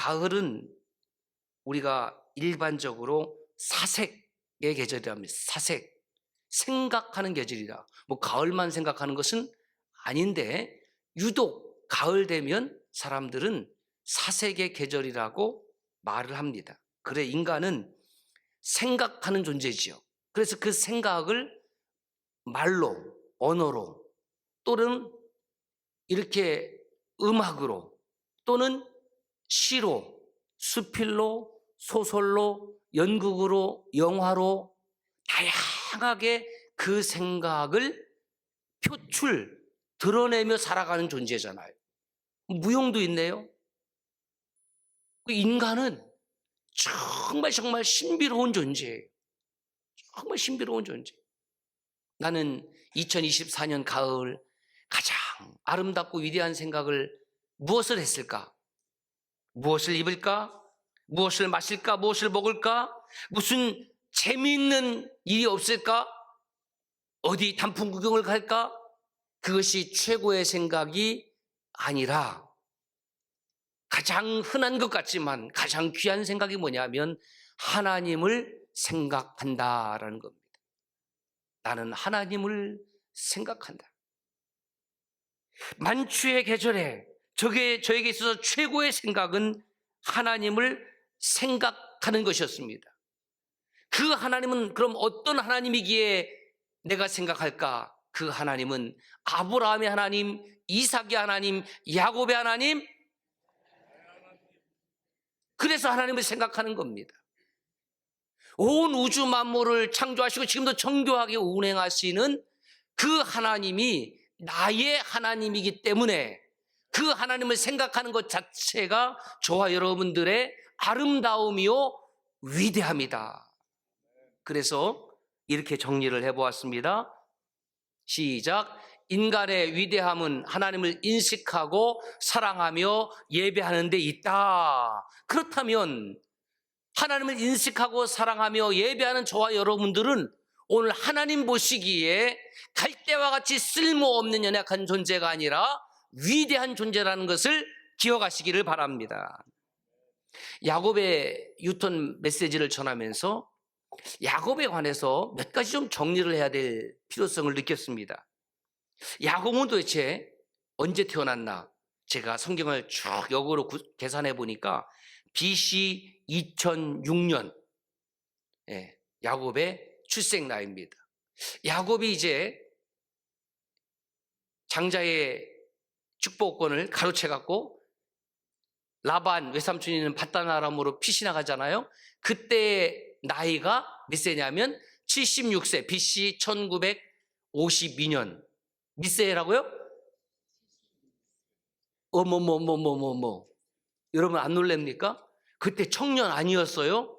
가을은 우리가 일반적으로 사색의 계절이랍니다. 사색, 생각하는 계절이다. 뭐 가을만 생각하는 것은 아닌데 유독 가을 되면 사람들은 사색의 계절이라고 말을 합니다. 그래, 인간은 생각하는 존재지요. 그래서 그 생각을 말로, 언어로, 또는 이렇게 음악으로, 또는 시로, 수필로, 소설로, 연극으로, 영화로 다양하게 그 생각을 드러내며 살아가는 존재잖아요. 무용도 있네요. 인간은 정말 신비로운 존재예요. 정말 신비로운 존재. 나는 2024년 가을 가장 아름답고 위대한 생각을 무엇을 했을까? 무엇을 입을까? 무엇을 마실까? 무엇을 먹을까? 무슨 재미있는 일이 없을까? 어디 단풍 구경을 갈까? 그것이 최고의 생각이 아니라 가장 흔한 것 같지만 가장 귀한 생각이 뭐냐면 하나님을 생각한다라는 겁니다. 나는 하나님을 생각한다. 만추의 계절에 저에게 있어서 최고의 생각은 하나님을 생각하는 것이었습니다. 그 하나님은 그럼 어떤 하나님이기에 내가 생각할까? 그 하나님은 아브라함의 하나님, 이삭의 하나님, 야곱의 하나님. 그래서 하나님을 생각하는 겁니다. 온 우주 만물을 창조하시고 지금도 정교하게 운행하시는 그 하나님이 나의 하나님이기 때문에 그 하나님을 생각하는 것 자체가 저와 여러분들의 아름다움이요 위대합니다. 그래서 이렇게 정리를 해보았습니다. 시작. 인간의 위대함은 하나님을 인식하고 사랑하며 예배하는 데 있다. 그렇다면 하나님을 인식하고 사랑하며 예배하는 저와 여러분들은 오늘 하나님 보시기에 갈대와 같이 쓸모없는 연약한 존재가 아니라 위대한 존재라는 것을 기억하시기를 바랍니다. 야곱의 유턴 메시지를 전하면서 야곱에 관해서 몇 가지 좀 정리를 해야 될 필요성을 느꼈습니다. 야곱은 도대체 언제 태어났나? 제가 성경을 쭉 역으로 계산해 보니까 BC 2006년 야곱의 출생 나이입니다. 야곱이 이제 장자의 축복권을 가로채 갖고 라반 외삼촌이 있는 밧단 아람으로 피시 나가잖아요. 그때의 나이가 몇 세냐면 76세, BC 1952년. 몇 세라고요? 어머머머머머머. 여러분 안 놀랍니까? 그때 청년 아니었어요?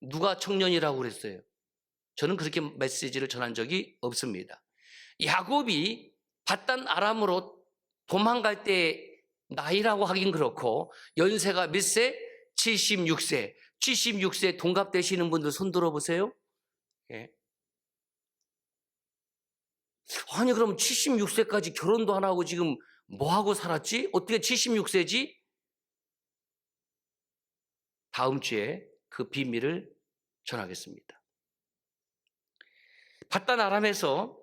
누가 청년이라고 그랬어요? 저는 그렇게 메시지를 전한 적이 없습니다. 야곱이 밧단 아람으로 도망갈 때 나이라고 하긴 그렇고 연세가 몇 세? 76세. 76세 동갑되시는 분들 손 들어보세요. 예. 아니 그럼 76세까지 결혼도 안 하고 지금 뭐하고 살았지? 어떻게 76세지? 다음 주에 그 비밀을 전하겠습니다. 밧단 아람에서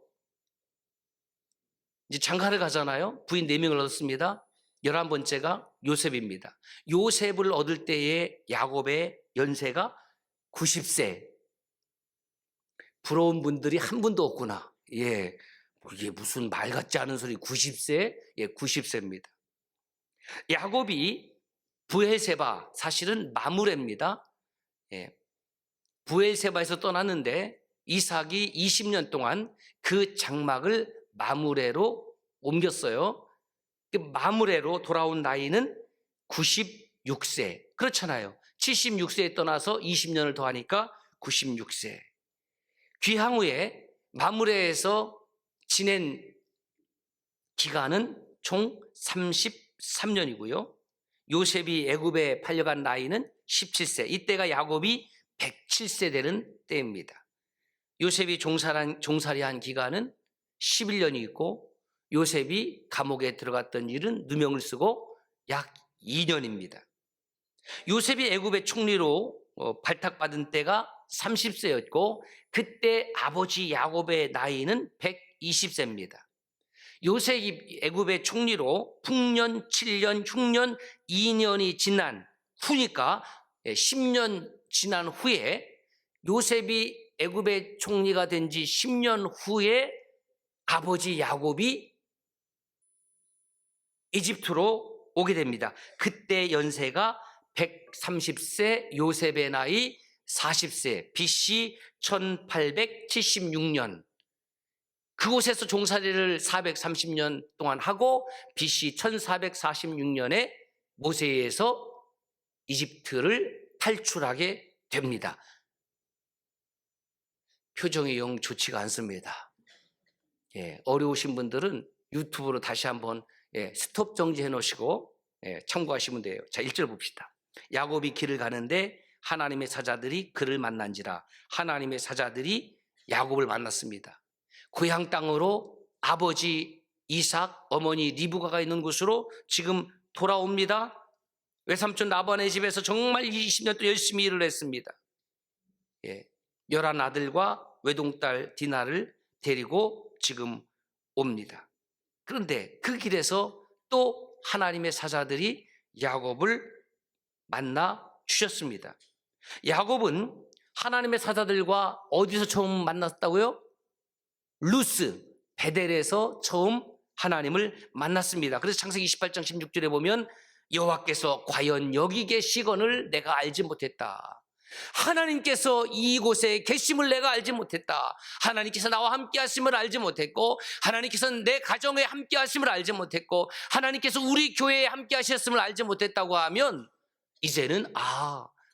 이제 장가를 가잖아요. 부인 4명을 얻었습니다. 11번째가 요셉입니다. 요셉을 얻을 때의 야곱의 연세가 90세. 부러운 분들이 한 분도 없구나. 예. 이게 무슨 말 같지 않은 소리 90세? 예, 90세입니다. 야곱이 브엘세바, 사실은 마므레입니다. 예. 브엘세바에서 떠났는데 이삭이 20년 동안 그 장막을 마므레로 옮겼어요. 마므레로 돌아온 나이는 96세. 그렇잖아요. 76세에 떠나서 20년을 더하니까 96세. 귀향 후에 마므레에서 지낸 기간은 총 33년이고요. 요셉이 애굽에 팔려간 나이는 17세. 이때가 야곱이 107세 되는 때입니다. 요셉이 종살이한 기간은 11년이 있고 요셉이 감옥에 들어갔던 일은 누명을 쓰고 약 2년입니다. 요셉이 애굽의 총리로 발탁받은 때가 30세였고 그때 아버지 야곱의 나이는 120세입니다. 요셉이 애굽의 총리로 풍년 7년, 흉년 2년이 지난 후니까 10년 지난 후에 요셉이 애굽의 총리가 된 지 10년 후에 아버지 야곱이 이집트로 오게 됩니다. 그때 연세가 130세, 요셉의 나이 40세, BC 1876년. 그곳에서 종살이를 430년 동안 하고 BC 1446년에 모세에서 이집트를 탈출하게 됩니다. 표정이 영 좋지가 않습니다. 어려우신 분들은 유튜브로 다시 한번 스톱 정지해 놓으시고 참고하시면 돼요. 자, 1절 봅시다. 야곱이 길을 가는데 하나님의 사자들이 그를 만난지라. 하나님의 사자들이 야곱을 만났습니다. 고향 땅으로 아버지 이삭, 어머니 리브가가 있는 곳으로 지금 돌아옵니다. 외삼촌 라반의 집에서 정말 20년 동안 열심히 일을 했습니다. 11 아들과 외동딸 디나를 데리고 지금 옵니다. 그런데 그 길에서 또 하나님의 사자들이 야곱을 만나 주셨습니다. 야곱은 하나님의 사자들과 어디서 처음 만났다고요? 루스, 베델에서 처음 하나님을 만났습니다. 그래서 창세기 28장 16절에 보면 여호와께서 과연 여기 계시거늘 내가 알지 못했다. 하나님께서 이곳에 계심을 내가 알지 못했다. 하나님께서 나와 함께 하심을 알지 못했고, 하나님께서 내 가정에 함께 하심을 알지 못했고, 하나님께서 우리 교회에 함께 하셨음을 알지 못했다고 하면 이제는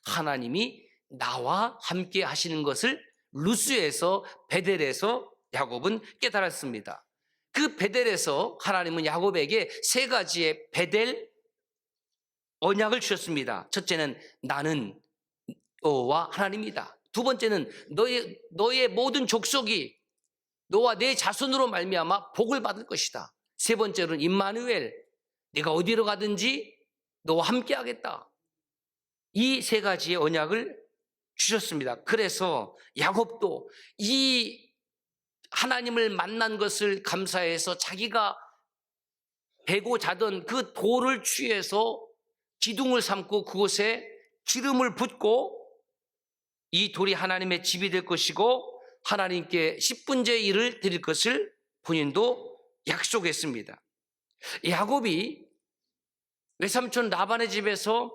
하나님이 나와 함께 하시는 것을 루스에서, 베델에서 야곱은 깨달았습니다. 그 베델에서 하나님은 야곱에게 3가지의 베델 언약을 주셨습니다. 첫째는 나는 너와 하나님이다. 두 번째는 너의 모든 족속이 너와 내 자손으로 말미암아 복을 받을 것이다. 세 번째로는 임마누엘, 네가 어디로 가든지 너와 함께 하겠다. 이 3가지의 언약을 주셨습니다. 그래서 야곱도 이 하나님을 만난 것을 감사해서 자기가 베고 자던 그 돌을 취해서 기둥을 삼고 그곳에 기름을 붓고 이 돌이 하나님의 집이 될 것이고 하나님께 10분째 일을 드릴 것을 본인도 약속했습니다. 야곱이 외삼촌 라반의 집에서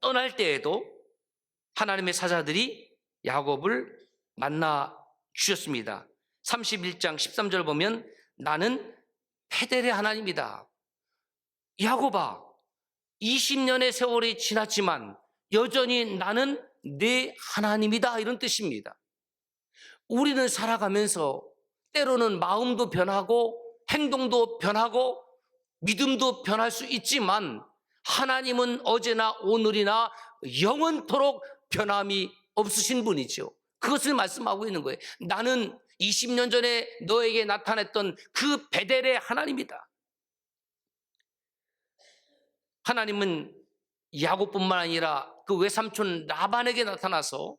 떠날 때에도 하나님의 사자들이 야곱을 만나 주셨습니다. 31장 13절 보면 나는 베델의 하나님이다. 야곱아, 20년의 세월이 지났지만 여전히 나는 내 하나님이다, 이런 뜻입니다. 우리는 살아가면서 때로는 마음도 변하고 행동도 변하고 믿음도 변할 수 있지만 하나님은 어제나 오늘이나 영원토록 변함이 없으신 분이죠. 그것을 말씀하고 있는 거예요. 나는 20년 전에 너에게 나타났던 그 베델의 하나님이다. 하나님은 야곱뿐만 아니라 그 외삼촌 라반에게 나타나서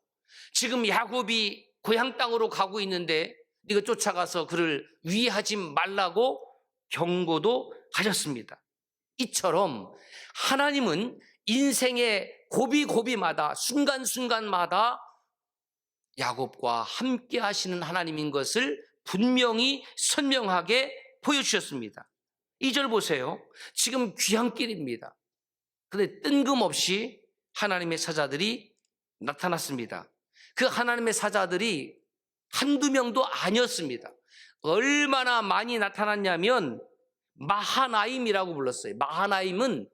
지금 야곱이 고향 땅으로 가고 있는데 네가 쫓아가서 그를 위하지 말라고 경고도 하셨습니다. 이처럼 하나님은 인생의 고비고비마다 순간순간마다 야곱과 함께 하시는 하나님인 것을 분명히 선명하게 보여주셨습니다. 2절 보세요. 지금 귀향길입니다. 그런데 뜬금없이 하나님의 사자들이 나타났습니다. 그 하나님의 사자들이 한두 명도 아니었습니다. 얼마나 많이 나타났냐면 마하나임이라고 불렀어요. 마하나임은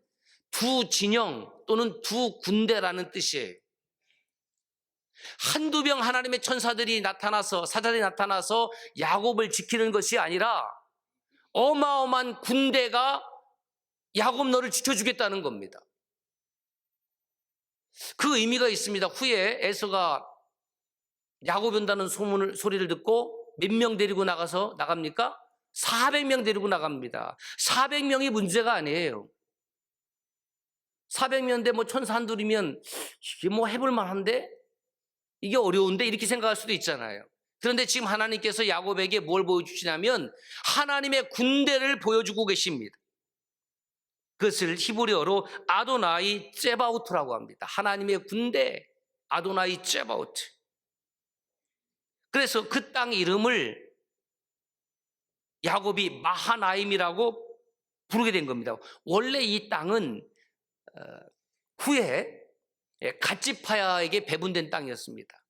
두 진영 또는 두 군대라는 뜻이에요. 한두 명 하나님의 천사들이 나타나서, 사자들이 나타나서 야곱을 지키는 것이 아니라 어마어마한 군대가 야곱 너를 지켜주겠다는 겁니다. 그 의미가 있습니다. 후에 에서가 야곱 온다는 소리를 듣고 몇 명 데리고 나갑니까? 400명 데리고 나갑니다. 400명이 문제가 아니에요. 400년 대 뭐 천사 한둘이면 이게 뭐 해볼 만한데? 이게 어려운데? 이렇게 생각할 수도 있잖아요. 그런데 지금 하나님께서 야곱에게 뭘 보여주시냐면 하나님의 군대를 보여주고 계십니다. 그것을 히브리어로 아도나이 제바우트라고 합니다. 하나님의 군대, 아도나이 제바우트. 그래서 그 땅 이름을 야곱이 마하나임이라고 부르게 된 겁니다. 원래 이 땅은 후에 갓지파야에게 배분된 땅이었습니다.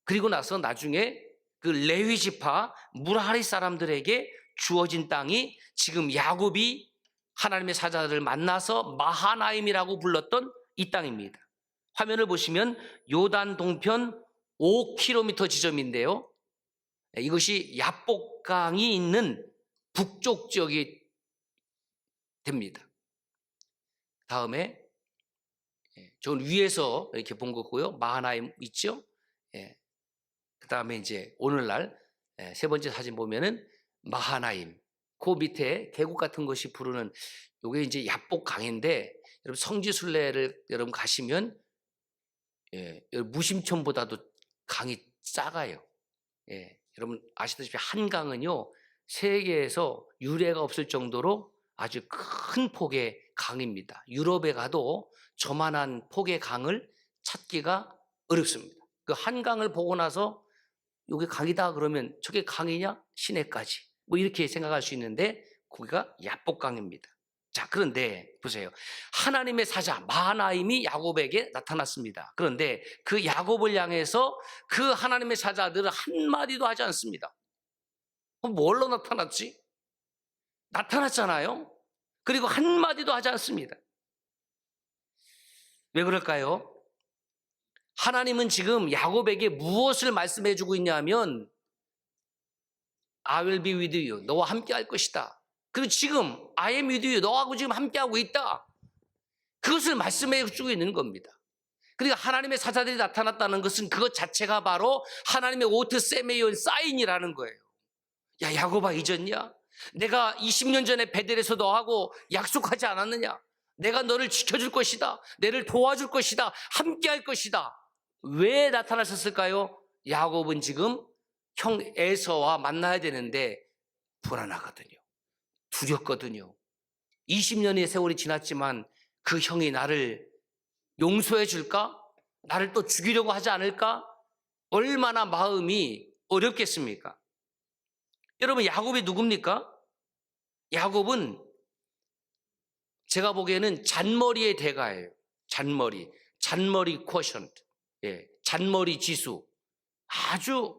그리고 나서 나중에 그 레위 지파 무라리 사람들에게 주어진 땅이 지금 야곱이 하나님의 사자들을 만나서 마하나임이라고 불렀던 이 땅입니다. 화면을 보시면 요단 동편 5km 지점인데요. 이것이 야복강이 있는 북쪽 지역이 됩니다. 다음에 전 위에서 이렇게 본 거고요. 마하나임 있죠? 그 다음에 이제 오늘날 세 번째 사진 보면은 마하나임. 그 밑에 계곡 같은 것이 부르는 요게 이제 야복강인데 여러분 성지순례를 여러분 가시면 무심천보다도 강이 작아요. 여러분 아시다시피 한강은요 세계에서 유례가 없을 정도로 아주 큰 폭의 강입니다. 유럽에 가도 저만한 폭의 강을 찾기가 어렵습니다. 그 한강을 보고 나서 이게 강이다 그러면 저게 강이냐? 시내까지 뭐 이렇게 생각할 수 있는데 거기가 야복강입니다. 자, 그런데 보세요. 하나님의 사자 마하나임이 야곱에게 나타났습니다. 그런데 그 야곱을 향해서 그 하나님의 사자들은 한마디도 하지 않습니다. 뭘로 나타났지? 나타났잖아요. 그리고 한마디도 하지 않습니다. 왜 그럴까요? 하나님은 지금 야곱에게 무엇을 말씀해 주고 있냐면 I will be with you. 너와 함께 할 것이다. 그리고 지금 I am with you. 너하고 지금 함께하고 있다. 그것을 말씀해 주고 있는 겁니다. 그러니까 하나님의 사자들이 나타났다는 것은 그것 자체가 바로 하나님의 오트 세메이온 사인이라는 거예요. 야, 야곱아 잊었냐? 내가 20년 전에 베델에서 너하고 약속하지 않았느냐? 내가 너를 지켜줄 것이다. 너를 도와줄 것이다. 함께할 것이다. 왜 나타나셨을까요? 야곱은 지금 형 에서와 만나야 되는데 불안하거든요. 두렵거든요. 20년의 세월이 지났지만 그 형이 나를 용서해 줄까? 나를 또 죽이려고 하지 않을까? 얼마나 마음이 어렵겠습니까? 여러분 야곱이 누굽니까? 야곱은 제가 보기에는 잔머리의 대가예요. 잔머리 쿼션트, 잔머리 지수. 아주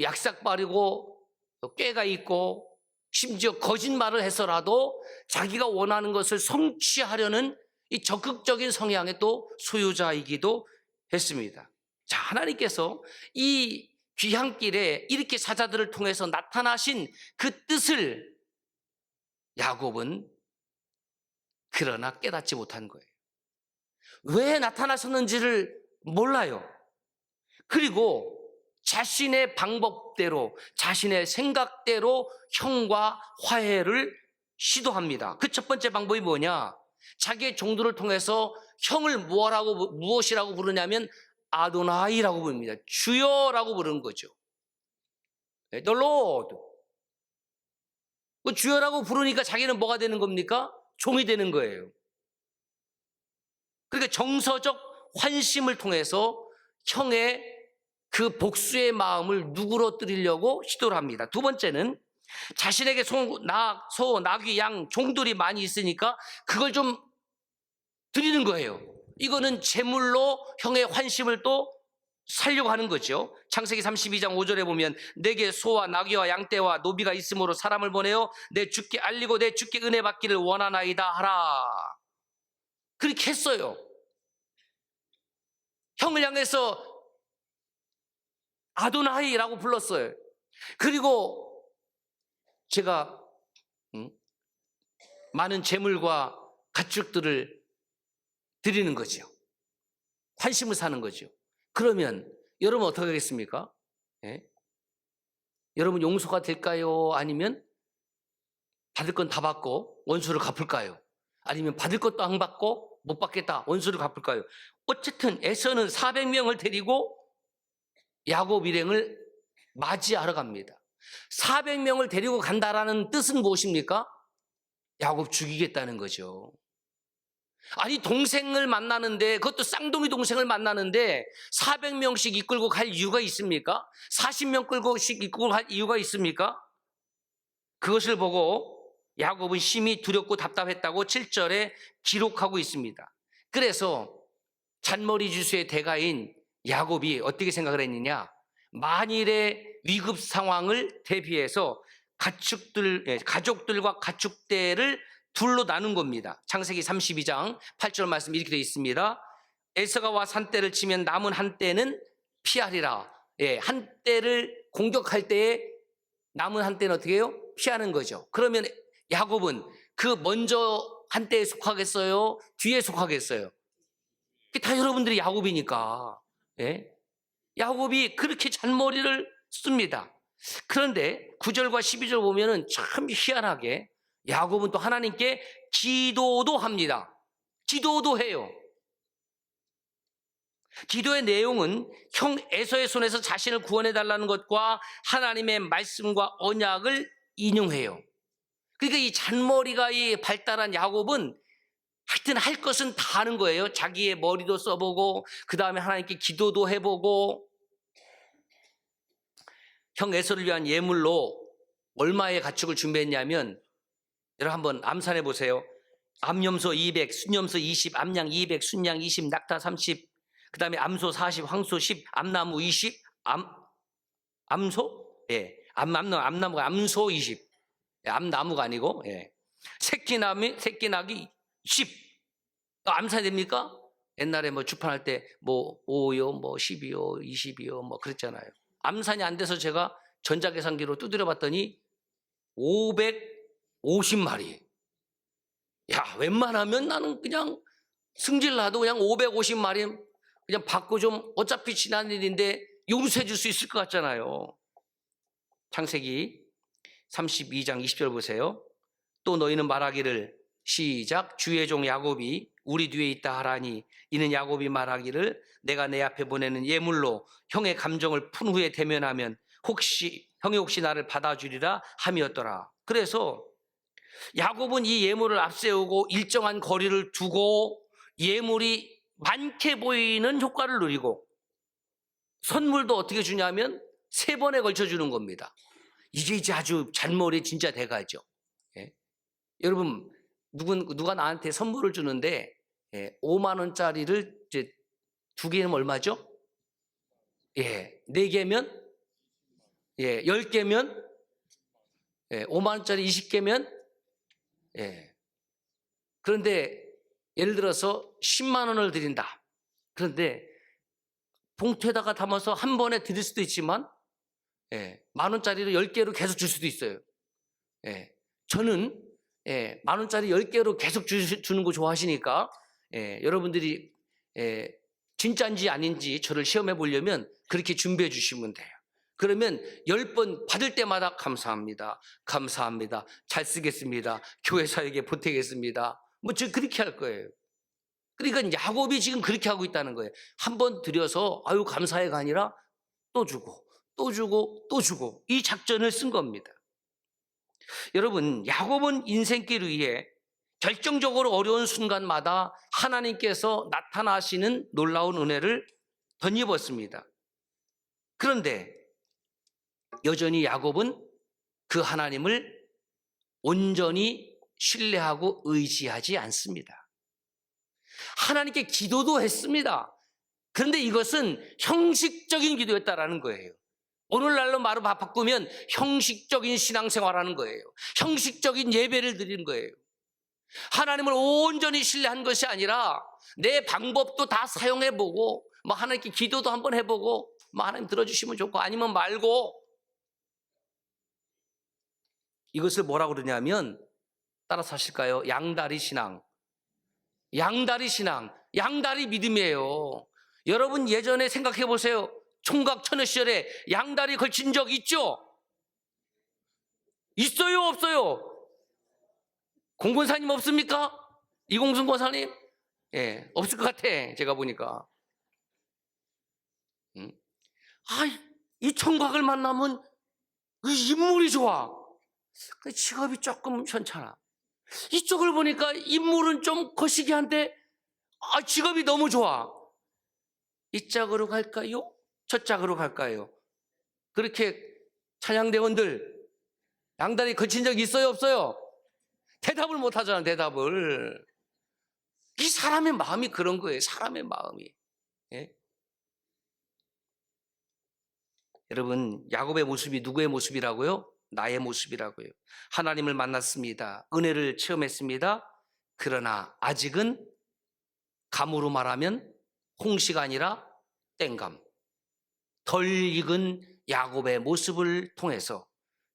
약삭빠르고 꾀가 있고 심지어 거짓말을 해서라도 자기가 원하는 것을 성취하려는 이 적극적인 성향의 또 소유자이기도 했습니다. 자, 하나님께서 이 귀향길에 이렇게 사자들을 통해서 나타나신 그 뜻을 야곱은 그러나 깨닫지 못한 거예요. 왜 나타나셨는지를 몰라요. 그리고 자신의 방법대로 자신의 생각대로 형과 화해를 시도합니다. 그 첫 번째 방법이 뭐냐? 자기의 종들을 통해서 형을 무엇이라고 부르냐면 아도나이라고 부릅니다. 주여라고 부르는 거죠. The Lord. 그 주여라고 부르니까 자기는 뭐가 되는 겁니까? 종이 되는 거예요. 그러니까 정서적 환심을 통해서 형의 그 복수의 마음을 누그러뜨리려고 시도를 합니다. 두 번째는 자신에게 소, 나귀, 양, 종들이 많이 있으니까 그걸 좀 드리는 거예요. 이거는 제물로 형의 환심을 또 살려고 하는 거죠. 창세기 32장 5절에 보면 내게 소와 나귀와 양떼와 노비가 있으므로 사람을 보내어 내 주께 알리고 내 주께 은혜 받기를 원하나이다 하라. 그렇게 했어요. 형을 향해서 아도나이라고 불렀어요. 그리고 제가 많은 재물과 가축들을 드리는 거죠. 환심을 사는 거죠. 그러면 여러분 어떻게 하겠습니까? 여러분 용서가 될까요? 아니면 받을 건 다 받고 원수를 갚을까요? 아니면 받을 것도 안 받고 못 받겠다, 원수를 갚을까요? 어쨌든 에서는 400명을 데리고 야곱 일행을 맞이하러 갑니다. 400명을 데리고 간다라는 뜻은 무엇입니까? 야곱 죽이겠다는 거죠. 아니, 동생을 만나는데, 그것도 쌍둥이 동생을 만나는데 400명씩 이끌고 갈 이유가 있습니까? 40명 끌고씩 이끌고 갈 이유가 있습니까? 그것을 보고 야곱은 심히 두렵고 답답했다고 7절에 기록하고 있습니다. 그래서 잔머리 주수의 대가인 야곱이 어떻게 생각을 했느냐? 만일의 위급 상황을 대비해서 가족들과 가축대를 둘로 나눈 겁니다. 창세기 32장 8절 말씀 이렇게 되어 있습니다. 에서가 와 산대를 치면 남은 한 떼는 피하리라. 한 떼를 공격할 때에 남은 한 떼는 어떻게 해요? 피하는 거죠. 그러면 야곱은 그 먼저 한 떼에 속하겠어요? 뒤에 속하겠어요? 다 여러분들이 야곱이니까. 야곱이 그렇게 잔머리를 씁니다. 그런데 9절과 12절 보면은 참 희한하게 야곱은 또 하나님께 기도도 합니다. 기도도 해요. 기도의 내용은 형 에서의 손에서 자신을 구원해달라는 것과 하나님의 말씀과 언약을 인용해요. 그러니까 이 잔머리가 발달한 야곱은 하여튼 할 것은 다 하는 거예요. 자기의 머리도 써보고 그 다음에 하나님께 기도도 해보고, 형 에서를 위한 예물로 얼마의 가축을 준비했냐면, 여러분 한번 암산해 보세요. 암염소 200, 순염소 20, 암양 200, 순양 20, 낙타 30, 그 다음에 암소 40, 황소 10, 암나무 20, 암소? 암나무가 암소 20. 암나무가 아니고, 새끼나기 10. 암산이 됩니까? 옛날에 뭐 주판할 때 뭐 5요, 뭐 10이요, 20이요, 뭐 그랬잖아요. 암산이 안 돼서 제가 전자계산기로 두드려 봤더니 550마리. 야, 웬만하면 나는 그냥 승질 나도 그냥 550마리 그냥 받고 좀 어차피 지난 일인데 용서해 줄 수 있을 것 같잖아요. 창세기 32장 20절 보세요. 또 너희는 말하기를, 시작, 주의 종 야곱이 우리 뒤에 있다 하라니, 이는 야곱이 말하기를 내가 내 앞에 보내는 예물로 형의 감정을 푼 후에 대면하면 형이 혹시 나를 받아주리라 함이었더라. 그래서 야곱은 이 예물을 앞세우고 일정한 거리를 두고 예물이 많게 보이는 효과를 누리고, 선물도 어떻게 주냐면 3번에 걸쳐 주는 겁니다. 이게 이제 아주 잔머리 진짜 대가죠. 여러분, 누가 나한테 선물을 주는데 5만 원짜리를 이제 2개는 얼마죠? 4개면 10개면 5만 원짜리 20개면 그런데 예를 들어서 10만 원을 드린다. 그런데 봉투에다가 담아서 한 번에 드릴 수도 있지만 만 원짜리를 10개로 계속 줄 수도 있어요. 저는 만 원짜리 10개로 계속 주는 거 좋아하시니까 여러분들이 진짜인지 아닌지 저를 시험해 보려면 그렇게 준비해 주시면 돼요. 그러면 10번 받을 때마다 감사합니다. 감사합니다. 잘 쓰겠습니다. 교회 사역에 보태겠습니다. 뭐 저 그렇게 할 거예요. 그러니까 야곱이 지금 그렇게 하고 있다는 거예요. 한 번 드려서 아유 감사해가 아니라 또 주고 또 주고 또 주고, 이 작전을 쓴 겁니다. 여러분, 야곱은 인생길 위에 결정적으로 어려운 순간마다 하나님께서 나타나시는 놀라운 은혜를 덧입었습니다. 그런데 여전히 야곱은 그 하나님을 온전히 신뢰하고 의지하지 않습니다. 하나님께 기도도 했습니다. 그런데 이것은 형식적인 기도였다라는 거예요. 오늘날로 말을 바꾸면 형식적인 신앙생활하는 거예요. 형식적인 예배를 드리는 거예요. 하나님을 온전히 신뢰한 것이 아니라 내 방법도 다 사용해보고, 뭐 하나님께 기도도 한번 해보고, 뭐 하나님 들어주시면 좋고 아니면 말고, 이것을 뭐라고 그러냐면, 따라서 하실까요? 양다리 신앙. 양다리 신앙, 양다리 믿음이에요. 여러분 예전에 생각해 보세요. 총각 처녀 시절에 양다리 걸친 적 있죠? 있어요, 없어요? 공군사님 없습니까? 이공순 권사님? 예, 없을 것 같아. 제가 보니까. 이 총각을 만나면 그 인물이 좋아. 그 직업이 조금 현찮아. 이쪽을 보니까 인물은 좀 거시기한데 직업이 너무 좋아. 이 짝으로 갈까요? 저 짝으로 갈까요? 그렇게 찬양대원들 양다리 거친 적 있어요, 없어요? 대답을 못 하잖아, 대답을. 이 사람의 마음이 그런 거예요, 사람의 마음이. 예? 여러분, 야곱의 모습이 누구의 모습이라고요? 나의 모습이라고요. 하나님을 만났습니다. 은혜를 체험했습니다. 그러나 아직은 감으로 말하면 홍시가 아니라 땡감. 덜 익은 야곱의 모습을 통해서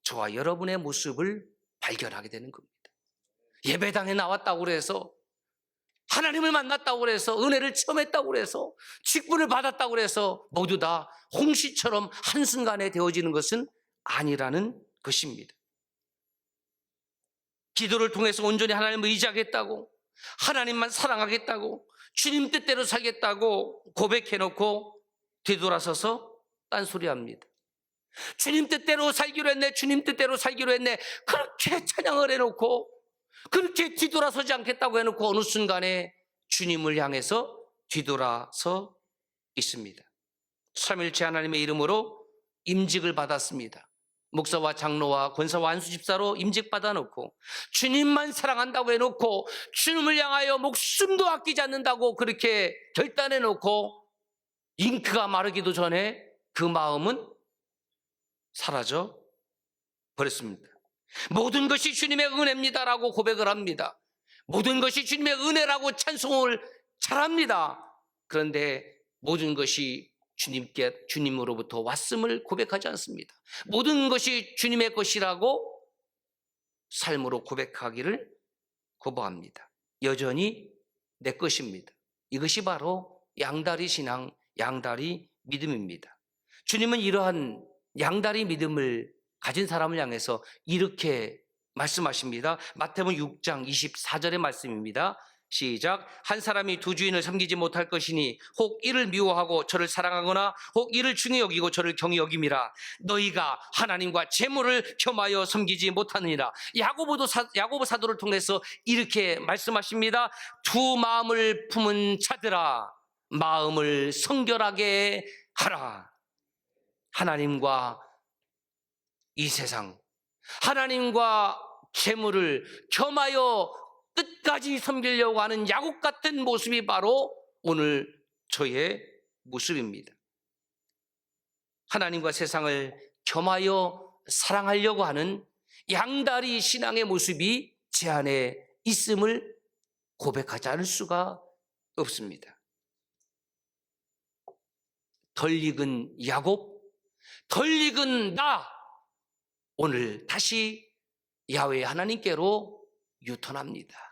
저와 여러분의 모습을 발견하게 되는 겁니다. 예배당에 나왔다고 그래서, 하나님을 만났다고 그래서, 은혜를 체험했다고 그래서, 직분을 받았다고 그래서 모두 다 홍시처럼 한순간에 되어지는 것은 아니라는 것입니다. 기도를 통해서 온전히 하나님을 의지하겠다고, 하나님만 사랑하겠다고, 주님 뜻대로 살겠다고 고백해놓고 뒤돌아서서 딴소리합니다. 주님 뜻대로 살기로 했네, 주님 뜻대로 살기로 했네, 그렇게 찬양을 해놓고 그렇게 뒤돌아서지 않겠다고 해놓고 어느 순간에 주님을 향해서 뒤돌아서 있습니다. 삼일체 하나님의 이름으로 임직을 받았습니다. 목사와 장로와 권사와 안수집사로 임직받아 놓고 주님만 사랑한다고 해놓고 주님을 향하여 목숨도 아끼지 않는다고 그렇게 결단해 놓고 잉크가 마르기도 전에 그 마음은 사라져 버렸습니다. 모든 것이 주님의 은혜입니다라고 고백을 합니다. 모든 것이 주님의 은혜라고 찬송을 잘합니다. 그런데 모든 것이 주님으로부터 왔음을 고백하지 않습니다. 모든 것이 주님의 것이라고 삶으로 고백하기를 거부합니다. 여전히 내 것입니다. 이것이 바로 양다리 신앙, 양다리 믿음입니다. 주님은 이러한 양다리 믿음을 가진 사람을 향해서 이렇게 말씀하십니다. 마태복음 6장 24절의 말씀입니다. 시작. 한 사람이 두 주인을 섬기지 못할 것이니 혹 이를 미워하고 저를 사랑하거나 혹 이를 중히 여기고 저를 경히 여김이라. 너희가 하나님과 재물을 겸하여 섬기지 못하느니라. 야고보 사도를 통해서 이렇게 말씀하십니다. 두 마음을 품은 자들아, 마음을 성결하게 하라. 하나님과 이 세상, 하나님과 재물을 겸하여 끝까지 섬기려고 하는 야곱 같은 모습이 바로 오늘 저의 모습입니다. 하나님과 세상을 겸하여 사랑하려고 하는 양다리 신앙의 모습이 제 안에 있음을 고백하지 않을 수가 없습니다. 덜 익은 야곱, 덜 익은 나, 오늘 다시 야훼 하나님께로 유턴합니다.